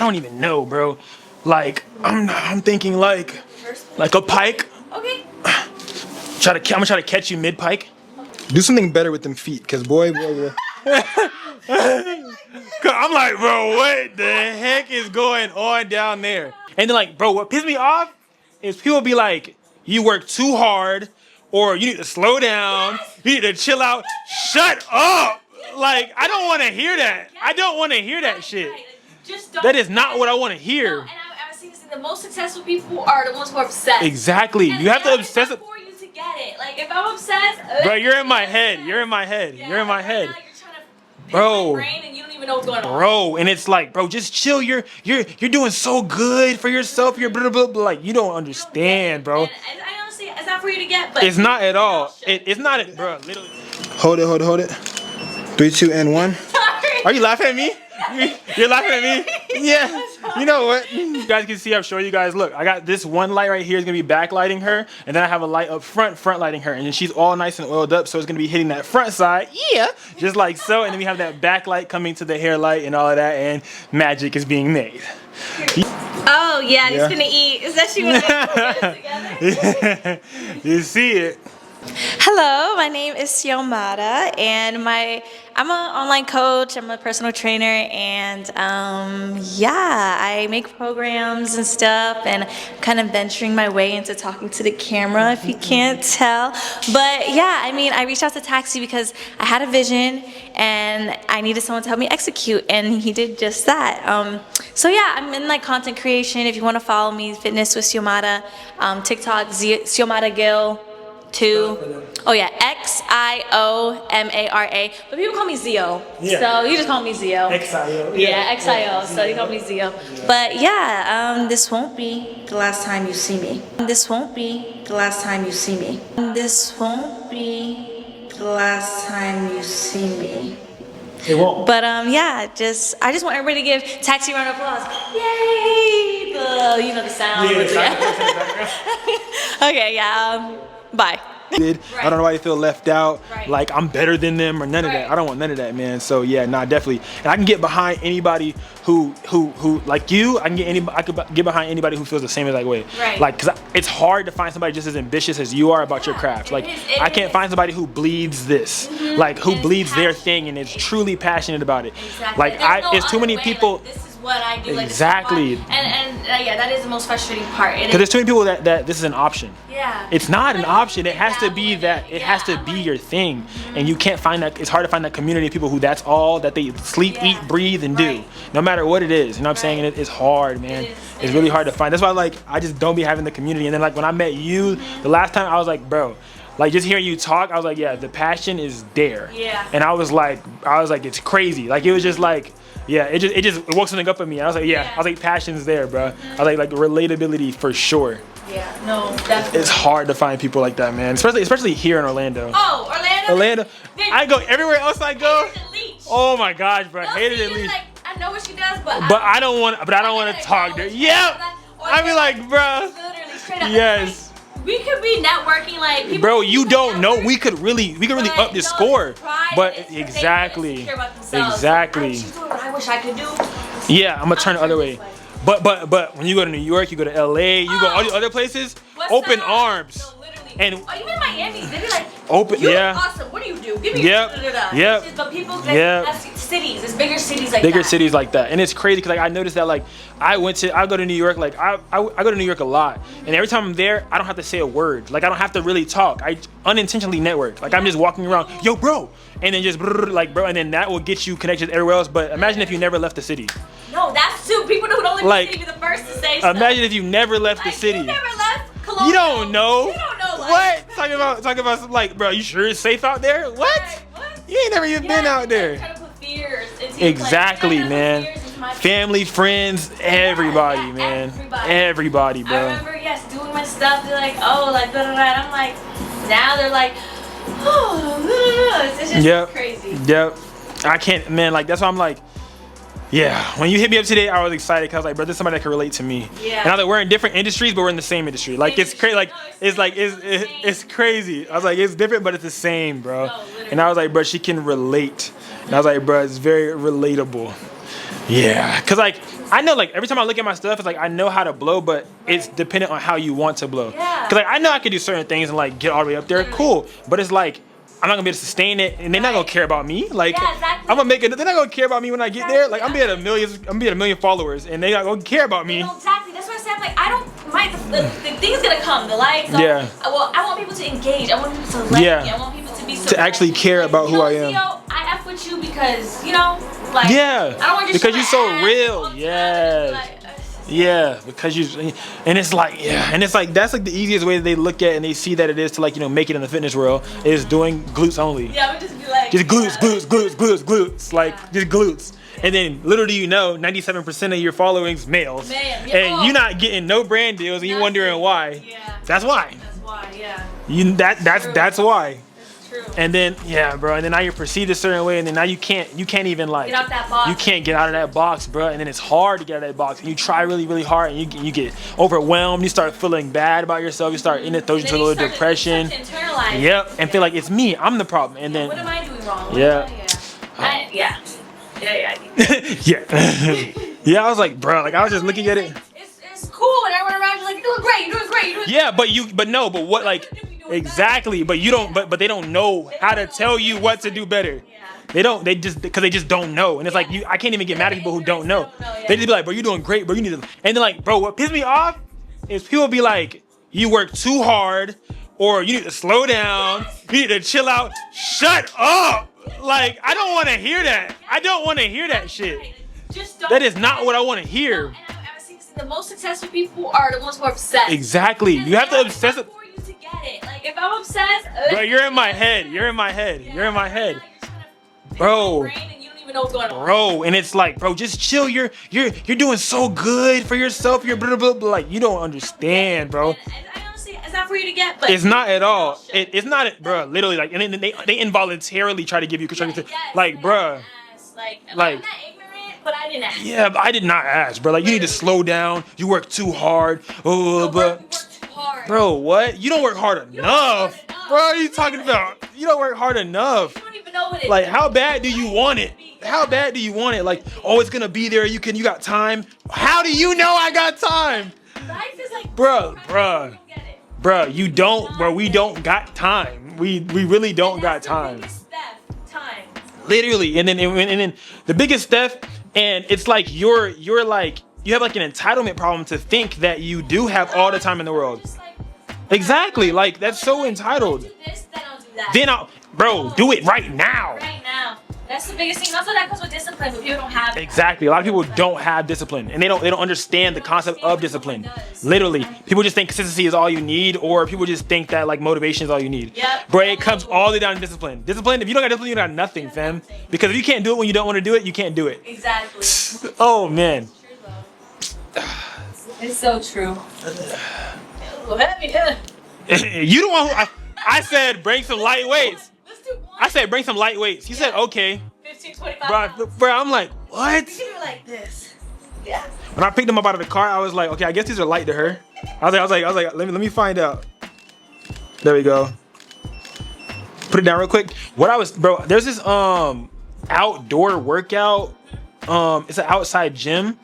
don't even know, bro. Like, I'm thinking like a pike. Okay. I'm gonna try to catch you mid-pike. Do something better with them feet, cause boy. I'm like, bro, what the heck is going on down there? And then like, bro, what pisses me off is people be like, you work too hard, or you need to slow down, you need to chill out. Shut up! Like, I don't want to hear that. I don't want to hear that shit. That is not what I want to hear. And I've seen this. The most successful people are the ones who are obsessed. Exactly. You have to obsess. For you to get it. Like if I'm obsessed. Bro, you're in my head. You're in my head. You're in my head. Now you're trying to bro. my brain and you don't even know what's going on. Bro, and it's like, bro, just chill. You're doing so good for yourself. You're blah, blah, blah. Like you don't understand, bro. And I honestly, it's not for you to get, but it's not at all. It's not, bro. Literally. Hold it. 3, 2, and 1. sorry. Are you laughing at me? You're laughing at me? Yeah. You know what? You guys can see, I'm showing you guys. Look, I got this one light right here is going to be backlighting her. And then I have a light up front lighting her. And then she's all nice and oiled up. So it's going to be hitting that front side. Yeah. Just like so. And then we have that backlight coming to the hair light and all of that. And magic is being made. Oh, yeah. He's going to eat. Is that she want to put together? You see it. Hello, my name is Xiomara, and I'm an online coach, I'm a personal trainer, and yeah, I make programs and stuff, and I'm kind of venturing my way into talking to the camera, if you can't tell. But yeah, I mean, I reached out to Taxi because I had a vision, and I needed someone to help me execute, and he did just that. So yeah, I'm in like content creation. If you want to follow me, Fitness with Xiomara, TikTok, Xiomara Gill. Oh yeah, Xiomara, but people call me Zio. Yeah. So you just call me Zio. XIO. Yeah, XIO. So you call me Zio. But yeah, this won't be the last time you see me. This won't be the last time you see me. This won't be the last time you see me. It won't. But yeah, I just want everybody to give Taxi a round of applause. Yay! The sound. Yeah. Okay, yeah. Bye. I don't know why you feel left out, Right. like I'm better than them or none of that. I don't want none of that, man. So yeah, nah, definitely. And I can get behind anybody who like you. I could get behind anybody who feels the same exact way. Right. Like, cause it's hard to find somebody just as ambitious as you are about your craft. Like, I can't find somebody who bleeds this, like who bleeds their thing and is truly passionate about it. Exactly. Like, There's it's too many people. Like, this is what I do. Exactly. Like, and yeah, that is the most frustrating part. Because there's too many people that this is an option. Yeah. It's not an option. It has to be that. It has to be your thing. And you can't find that. It's hard to find that community of people who that's all that they sleep, eat, breathe, and do. No matter what it is. You know what I'm saying? And it's hard, man. It's really hard to find. That's why, like, I just don't be having the community. And then, like, when I met you the last time, I was like, bro, like, just hearing you talk, I was like, yeah, the passion is there. Yeah. And I was like, it's crazy. Like, it was just like, yeah, it woke something up in me. I was like, yeah. I was like, passion's there, bro. I was like relatability for sure. Yeah, no, definitely. It's hard to find people like that, man. Especially here in Orlando. Oh, Orlando. I go everywhere else I go. Oh my gosh, bro. Hated it least. Like, I know what she does, but I don't want to talk to her. Yep. I be like, bro. Yes. We could be networking, like people. Bro, you don't know. We could really up the score. But They exactly. care about themselves. Exactly. She's doing what I wish I could do. Yeah, I'm gonna turn the other way. But when you go to New York, you go to LA, you go all the other places, open arms. No, literally. And even Miami, they be like, open, you're yeah. Awesome. What do you do? Give me Yep. Yep. But people Yep. have cities. It's bigger cities like bigger that. cities like that. And it's crazy because like I noticed that like I go to New York, like I go to New York a lot, and every time I'm there I don't have to say a word, like I don't have to really talk. I unintentionally network, like I'm just walking around, yo bro, and then just like bro, and then that will get you connections everywhere else. But imagine if you never left the city. No, that's too. People who don't live Like, in the city be the first to say imagine if you never left the like, city. You never left Cologne. You don't know. You don't know. What? Talking about some, like, bro, you sure it's safe out there? What? What? You ain't never even been out there. Trying to put fears into Exactly, like, man. Family, friends, everybody, man. Everybody, bro. I remember, yes, doing my stuff. They're like, oh, like, blah, blah, blah. And I'm like, now they're like, oh, blah, blah, blah. It's just crazy. Yep. I can't, man, like, that's why I'm like, yeah. When you hit me up today, I was excited because I was like, bro, this is somebody that can relate to me. Yeah. And I was like, we're in different industries, but we're in the same industry. Like, it's crazy. Like, it's crazy. I was like, it's different, but it's the same, bro. No, And I was like, bro, she can relate. And I was like, bro, it's very relatable. Yeah. Because, like, I know, like, every time I look at my stuff, it's like I know how to blow, but it's dependent on how you want to blow. Yeah. Cause like I know I can do certain things and like get all the way up there, cool. But it's like I'm not gonna be able to sustain it, and they're not gonna care about me. Like Yeah, exactly. I'm gonna make it. They're not gonna care about me when I get there. Like I'm gonna be at a million followers, and they're not gonna care about me. No, exactly. That's what I said. Like I don't. The thing's gonna come. The likes. Yeah. Well, I want people to engage. I want people to like Yeah. me. I want people to be To actually care about who I am. I F with you because like. Yeah. I don't want you Because you're so real. all the time Yes. and be like, Yeah, because and it's like, and it's like that's like the easiest way that they look at and they see that it is to like, you know, make it in the fitness world is doing glutes only. Yeah, we just be like. Just glutes, like just glutes. And then literally, you know, 97% of your following's males. Man, yeah. And you're not getting no brand deals and you're wondering why. Yeah. That's why. That's why, yeah. That's why. That's true. And then yeah, bro, and then now you're perceived a certain way, and then now you can't even like Get out that box. you can't get out of that box, bro. And then it's hard to get out of that box, and you try really, really hard, and you get overwhelmed. You start feeling bad about yourself. You start and it throws you to a little depression. You start to internalize. Yep, and feel like it's me. I'm the problem. And then What am I doing wrong? Yeah. Yeah. yeah, yeah. I was like, bro, like I was just looking at it. It's cool, and everyone around you like, you're doing great, you're doing great, you're doing Yeah, but what like exactly? But you don't. But they don't know how to tell you what to do better. They don't. They just don't know. And it's like I can't even get mad at people who don't know. They just be like, bro, you're doing great, bro. You need to. And then like, bro, what pisses me off is people be like, you work too hard, or you need to slow down. You need to chill out. Shut up. Like I don't want to hear that. I don't want to hear that shit. Just don't. That is not what I want to hear. And I've seen this, the most successful people are the ones who are obsessed. Exactly. You have to obsess. For you to get it. Like if I'm obsessed. Bro, you're in my head. You're in my head. You're in my head. Bro. And you don't even know what's going on. Bro, and it's like, bro, just chill. You're doing so good for yourself. You're blah, blah, blah. Like you don't understand, bro. And I honestly, it's not for you to get, but It's not at all. It's not, bro. Literally, like, and then they involuntarily try to give you constructive, like, bro. Like, Like- I'm not ignorant, but I didn't ask. Yeah, but I did not ask, bro. Like, you need to slow down. You work too hard. Oh, Don't work too hard. bro, what? You don't work hard enough, bro. What are you talking about? You don't work hard enough. You don't even know what it Like, is. how bad do you want it? How bad do you want it? Like, oh, it's gonna be there. You got time. How do you know I got time? Life is like, Bruh. you don't get it. Bro, you don't, bro. We don't got time. We really don't And got that's the time. biggest theft, time. Literally, and then the biggest theft, and it's like you're like you have like an entitlement problem to think that you do have all the time in the world. Just like, Exactly, like that's so entitled. Do this, then I'll do that. Then bro, do it right now. Right now. That's the biggest thing. And also that comes with discipline, but people don't have it. Exactly. A lot of people don't have discipline, and they don't understand the concept of discipline. Literally, people just think consistency is all you need, or people just think that like motivation is all you need. Yep. Bro, it comes all the way down to discipline. Discipline. If you don't got discipline, you got nothing, fam. Because if you can't do it when you don't want to do it, you can't do it. Exactly. Oh man. It's so true. You the one who I said bring some light weights. Let's do one. I said bring some light weights. He said okay. 15, 25 Bro, I'm like, what? You do it like this. Yeah. When I picked them up out of the car, I was like, okay, I guess these are light to her. I was like, let me find out. There we go. Put it down real quick. Bro, there's this outdoor workout. It's an outside gym.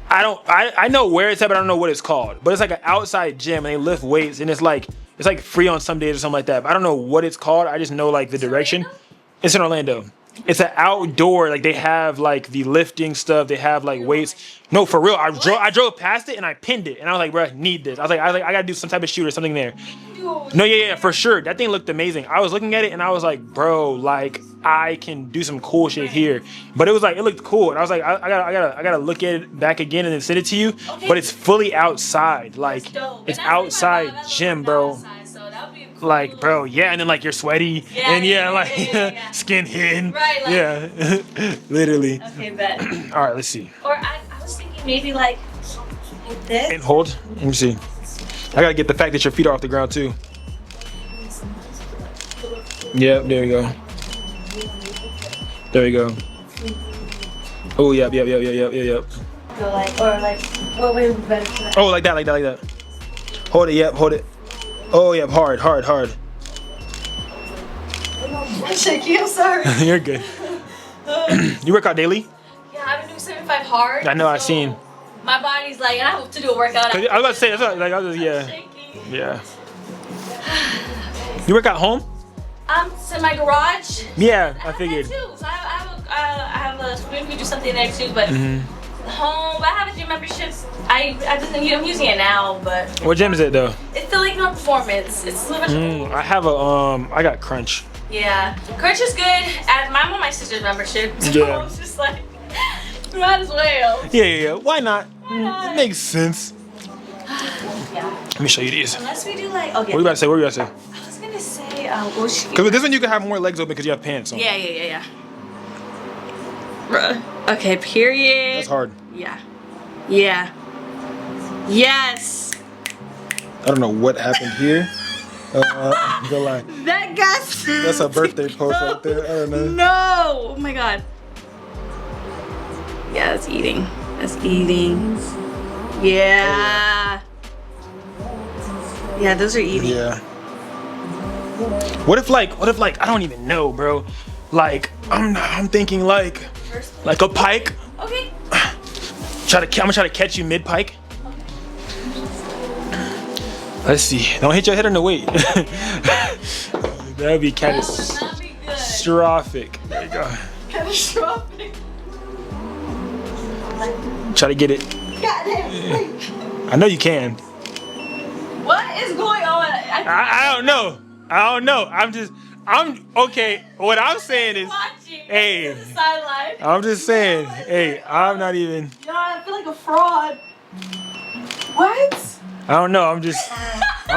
I know where it's at, but I don't know what it's called. But it's like an outside gym, and they lift weights, and it's like free on some days or something like that. But I don't know what it's called. I just know like the direction. It's in Orlando. It's an outdoor, like they have like the lifting stuff. They have like weights. No, for real. I drove past it and I pinned it, and I was like, bro, I need this. I was like, I gotta do some type of shoot or something there. No, yeah, for sure. That thing looked amazing. I was looking at it and I was like, bro, like I can do some cool shit here. But it looked cool, and I was like, I gotta look at it back again and then send it to you. Okay. But it's fully outside, like That's dope. it's And that's outside really my gym, vibe. bro. Outside, so that would be a cool Like, little- bro, yeah, and then like you're sweaty, Yeah, and yeah, like yeah. skin hidden, Right, like- yeah, literally. Okay, bet. All right, let's see. Or I was thinking maybe like this. And hold. Let me see. I gotta get the fact that your feet are off the ground too. Yep, there we go. There we go. Oh, yep. Go like, or like, what way would be better for that? Oh, like that. Hold it, yep, hold it. Oh, yep, hard. I'm shaky, I'm sorry. You're good. You work out daily? Yeah, I've been doing 7 1.5 hard. I know, I so seen. My body's like, and I have to do a workout. I was about to say, that's what, like, I was, yeah. Yeah. You work at home? It's in my garage. Yeah, I figured. Too. So I have a screen. We do something there too, but home. I have a gym membership. I'm using it now, but. What gym is it though? It's the Lake Performance. It's I have a I got Crunch. Yeah, Crunch is good. I'm on my sister's membership, so Yeah. I was just like, might as well. Yeah. Why not? not? It makes sense. Yeah. Let me show you these. Unless we do like, okay. What you about to say? What you about to say? I was gonna say, well, Because with this one you can have more legs open because you have pants on. Yeah. Bruh. Okay, period. That's hard. Yeah. Yes. I don't know what happened here. Go line. That gas. That's a birthday post right there. I don't know. No. Oh my god. Yeah, that's eating. That's eating. Yeah. Yeah, those are eating. Yeah. What if like I don't even know, bro. Like I'm thinking like a pike. Okay. I'm gonna try to catch you mid pike. Let's see. Don't hit your head on the weight. That'd be catastrophic. There you go. Catastrophic. Try to get it. Goddamn. I know you can. What is going on? I don't know. I'm okay. What I'm saying is, Watching. hey, The sideline. I'm just saying, hey, I'm not even. God, I feel like a fraud. What? I don't know. I'm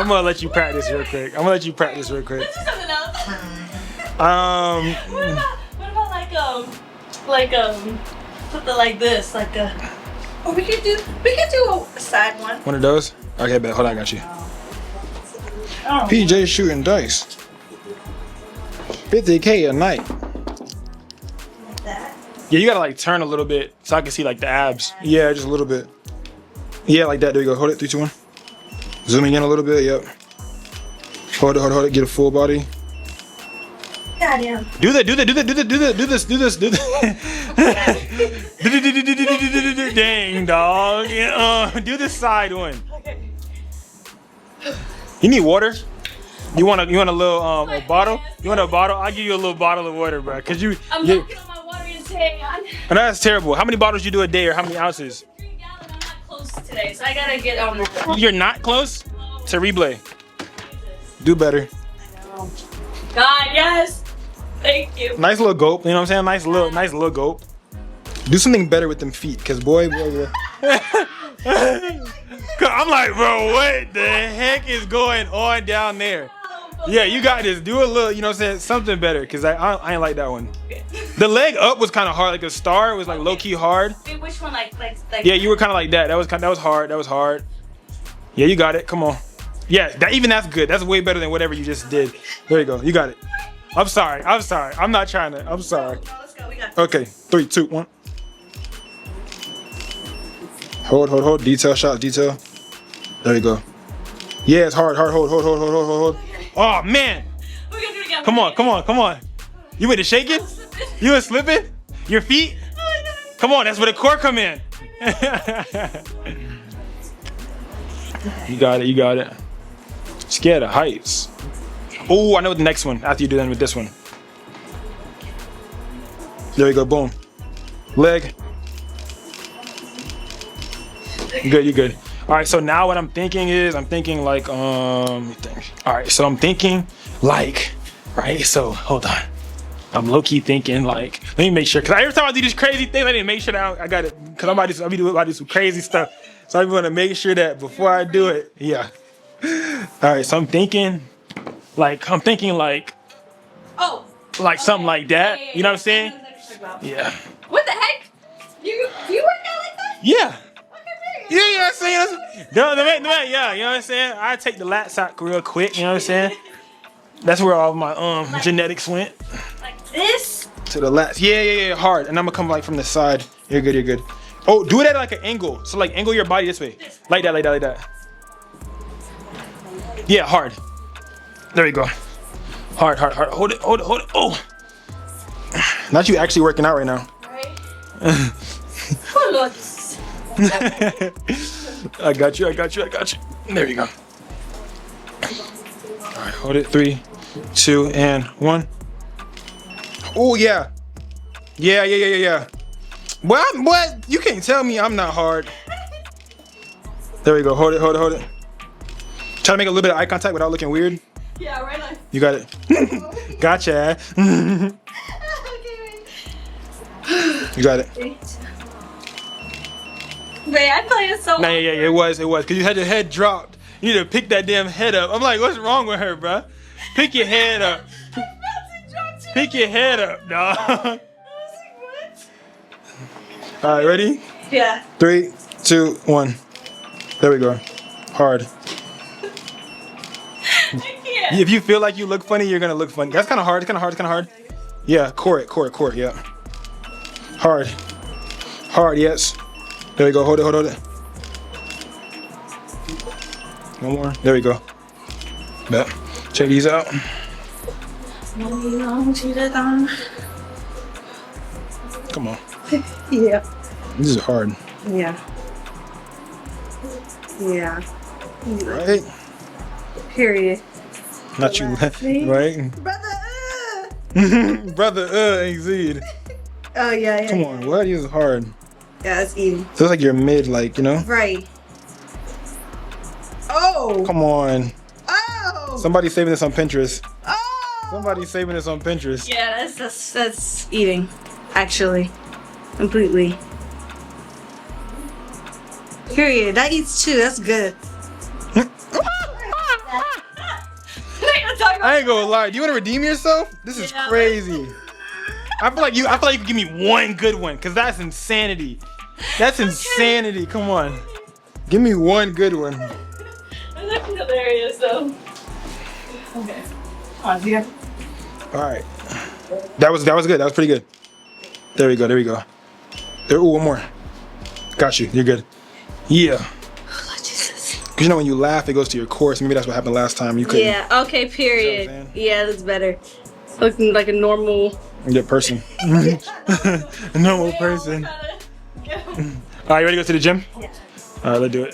gonna let you practice real quick. Let's do something else. What about like something like this, like a. Oh, we could do a side one. One of those? Okay, bet. Hold on, I got you. Oh. PJ shooting dice. 50K a night. Like that. Yeah, you gotta like turn a little bit so I can see like the abs. Yeah, just a little bit. Yeah, like that. There you go. Hold it. 3, 2, 1. Zooming in a little bit. Yep. Hold it. Get a full body. Goddamn. Do this. Dang, dog. Do the side one. Okay. You need water? You want a little a bottle? You want a bottle? I'll give you a little bottle of water, bro. Cause I'm looking on my water intake. And that's terrible. How many bottles you do a day, or how many ounces? 3 gallons. I'm not close today, so I gotta get on that. You're not close to replay. Do better. God, yes. Thank you. Nice little gulp. You know what I'm saying? Nice little gulp. Do something better with them feet, cause boy. I'm like, bro, what the heck is going on down there? Yeah, you got this. Do a little, you know what I'm saying? Something better, because I ain't like that one. The leg up was kind of hard, like a star. It was like low-key hard. Wait, which one? Like. Yeah, you were kind of like that. That was hard. That was hard. Yeah, you got it. Come on. Yeah, that's good. That's way better than whatever you just did. There you go. You got it. I'm sorry. I'm not trying to. I'm sorry. No, let's go. We got Okay, 3, 2, 1. Hold. Detail shot, detail. There you go. Yeah, it's hard. Hold. Oh man. We're gonna do it again. Come on. You went to shaking? You were slipping? Your feet? Come on, that's where the core come in. You got it. Scared of heights. Oh, I know the next one after you do that with this one. There you go, boom. Leg. You good. All right, so now what I'm thinking like, let me think. All right, so I'm thinking like, right, so hold on. I'm low-key thinking like, let me make sure, because every time I do these crazy things, I need to make sure that I got it, because I'll be doing some crazy stuff. So I want to make sure that before I do it, yeah. All right, so I'm thinking like, Oh. like something like that. Yeah. You know what I'm saying? Yeah. Yeah. What the heck? You work out like that? Yeah. Okay, Yeah, you know what I'm saying? Yeah, you know what I'm saying? I take the lats out real quick, you know what I'm saying? That's where all my genetics went. like this? To the left. Yeah, hard. And I'm gonna come like from the side. You're good. Oh, do it at like an angle. So like angle your body this way. Like that. Yeah, hard. There you go. Hard. Hold it. Oh. Not you actually working out right now. Right? Oh Lord. I got you. There you go. All right, hold it. 3, 2, and 1. Oh yeah. Yeah. What? You can't tell me I'm not hard. There we go. Hold it. Try to make a little bit of eye contact without looking weird. Yeah, right on. You got it. Gotcha. Okay, You got it. wait. Wait, I thought it so. Nah, yeah, it was. Cause you had your head dropped. You need to pick that damn head up. I'm like, what's wrong with her, bruh? Pick your head up. Pick your head up, dog. I was like, what? All right, ready? Yeah. 3, 2, 1. There we go. Hard. I can't. If you feel like you look funny, you're gonna look funny. That's kind of hard. It's kind of hard. Yeah, core it. Yeah. Hard. Yes. There we go. Hold it. One more. There we go. Bet. Check these out. Come on. Yeah. This is hard. Yeah. Right? Period. Not you. Right? Brother. Brother, exceed. Oh yeah. Come on. What? This is hard. Yeah, it's eating. Feels like you're mid, like, you know? Right. Oh. Come on. Oh. Somebody's saving this on Pinterest. Oh. Somebody's saving this on Pinterest. Yeah, that's eating, actually, completely. Period. That eats too. That's good. I ain't gonna lie. Do you want to redeem yourself? This is Yeah. crazy. I feel like you could give me one good one, cause that's insanity. That's insanity. Come on, give me one good one. That's actually hilarious, though. Okay. On here. All right. That was good. That was pretty good. There we go. There. Ooh, one more. Got you. You're good. Yeah. Oh, Jesus. Cause you know when you laugh, it goes to your core. So maybe that's what happened last time. You couldn't. Yeah. Okay. Period. You know what I'm Yeah, that's better. Looking like a normal. Good person. A normal person. All right, you ready to go to the gym? Yeah. All right, let's do it.